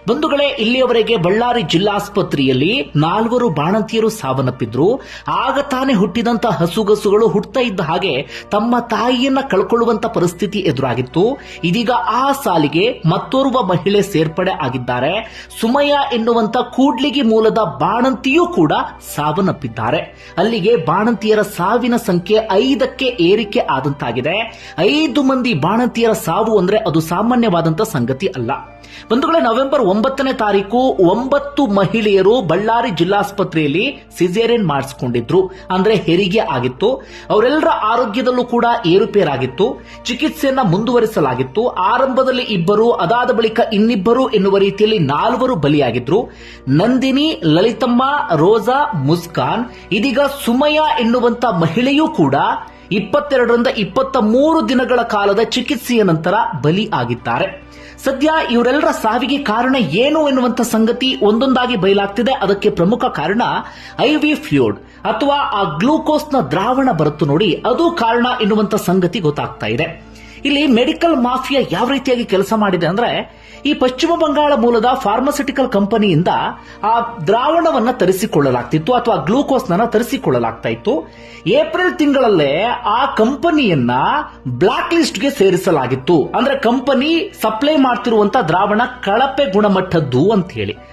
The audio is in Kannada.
ಬಂಧುಗಳೇ, ಇಲ್ಲಿಯವರೆಗೆ ಬಳ್ಳಾರಿ ಜಿಲ್ಲಾಸ್ಪತ್ರೆಯಲ್ಲಿ 4 ಬಾಣಂತಿಯರು ಸಾವನ್ನಪ್ಪಿದ್ರು. ಆಗ ತಾನೇ ಹುಟ್ಟಿದಂತ ಹಸುಗಸುಗಳು ಹುಟ್ಟುತ್ತಾ ಇದ್ದ ಹಾಗೆ ತಮ್ಮ ತಾಯಿಯನ್ನ ಕಳ್ಕೊಳ್ಳುವಂತ ಪರಿಸ್ಥಿತಿ ಎದುರಾಗಿತ್ತು. ಇದೀಗ ಆ ಸಾಲಿಗೆ ಮತ್ತೋರ್ವ ಮಹಿಳೆ ಸೇರ್ಪಡೆ ಆಗಿದ್ದಾರೆ. ಸುಮಯ್ಯ ಎನ್ನುವಂತ ಕೂಡ್ಲಿಗಿ ಮೂಲದ ಬಾಣಂತಿಯೂ ಕೂಡ ಸಾವನ್ನಪ್ಪಿದ್ದಾರೆ. ಅಲ್ಲಿಗೆ ಬಾಣಂತಿಯರ ಸಾವಿನ ಸಂಖ್ಯೆ 5ಕ್ಕೆ ಏರಿಕೆ ಆದಂತಾಗಿದೆ. 5 ಮಂದಿ ಬಾಣಂತಿಯರ ಸಾವು ಅಂದ್ರೆ ಅದು ಸಾಮಾನ್ಯವಾದಂತ ಸಂಗತಿ ಅಲ್ಲ. ಬಂಧುಗಳೇ, ನವೆಂಬರ್ 9ನೇ ತಾರೀಕು 9 ಮಹಿಳೆಯರು ಬಳ್ಳಾರಿ ಜಿಲ್ಲಾಸ್ಪತ್ರೆಯಲ್ಲಿ ಸಿಸೇರಿಯನ್ ಮಾಡಿಸಿಕೊಂಡಿದ್ರು. ಅಂದ್ರೆ ಹೆರಿಗೆ ಆಗಿತ್ತು. ಅವರೆಲ್ಲರ ಆರೋಗ್ಯದಲ್ಲೂ ಕೂಡ ಏರುಪೇರಾಗಿತ್ತು. ಚಿಕಿತ್ಸೆಯನ್ನ ಮುಂದುವರಿಸಲಾಗಿತ್ತು. ಆರಂಭದಲ್ಲಿ 2, ಅದಾದ ಬಳಿಕ ಇನ್ನಿಬ್ಬರು ಎನ್ನುವ ರೀತಿಯಲ್ಲಿ 4 ಬಲಿಯಾಗಿದ್ರು. ನಂದಿನಿ, ಲಲಿತಮ್ಮ, ರೋಜಾ, ಮುಸ್ಕಾನ್. ಇದೀಗ ಸುಮಯ್ಯ ಎನ್ನುವಂತ ಮಹಿಳೆಯೂ ಕೂಡ 22ರಿಂದ 23 ದಿನಗಳ ಕಾಲದ ಚಿಕಿತ್ಸೆಯ ನಂತರ ಬಲಿ ಆಗಿದ್ದಾರೆ. ಸದ್ಯ ಇವರೆಲ್ಲರ ಸಾವಿಗೆ ಕಾರಣ ಏನು ಎನ್ನುವಂತ ಸಂಗತಿ ಒಂದೊಂದಾಗಿ ಬಯಲಾಗ್ತಿದೆ. ಅದಕ್ಕೆ ಪ್ರಮುಖ ಕಾರಣ IV ಫ್ಲೂಯಿಡ್ ಅಥವಾ ಆ ಗ್ಲೂಕೋಸ್ನ ದ್ರಾವಣ ಬರುತ್ತು ನೋಡಿ, ಅದು ಕಾರಣ ಎನ್ನುವಂತ ಸಂಗತಿ ಗೊತ್ತಾಗ್ತಾ ಇದೆ. ಇಲ್ಲಿ ಮೆಡಿಕಲ್ ಮಾಫಿಯಾ ಯಾವ ರೀತಿಯಾಗಿ ಕೆಲಸ ಮಾಡಿದೆ ಅಂದ್ರೆ, ಈ ಪಶ್ಚಿಮ ಬಂಗಾಳ ಮೂಲದ ಫಾರ್ಮಾಸ್ಯೂಟಿಕಲ್ ಕಂಪನಿಯಿಂದ ಆ ದ್ರಾವಣವನ್ನ ತರಿಸಿಕೊಳ್ಳಲಾಗ್ತಿತ್ತು ಅಥವಾ ಗ್ಲೂಕೋಸ್ನ ತರಿಸಿಕೊಳ್ಳಲಾಗ್ತಾ ಇತ್ತು. ಏಪ್ರಿಲ್ ತಿಂಗಳಲ್ಲೇ ಆ ಕಂಪನಿಯನ್ನ ಬ್ಲಾಕ್ ಲಿಸ್ಟ್ಗೆ ಸೇರಿಸಲಾಗಿತ್ತು. ಅಂದ್ರೆ ಕಂಪನಿ ಸಪ್ಲೈ ಮಾಡ್ತಿರುವಂತ ದ್ರಾವಣ ಕಳಪೆ ಗುಣಮಟ್ಟದ್ದು ಅಂತ ಹೇಳಿ.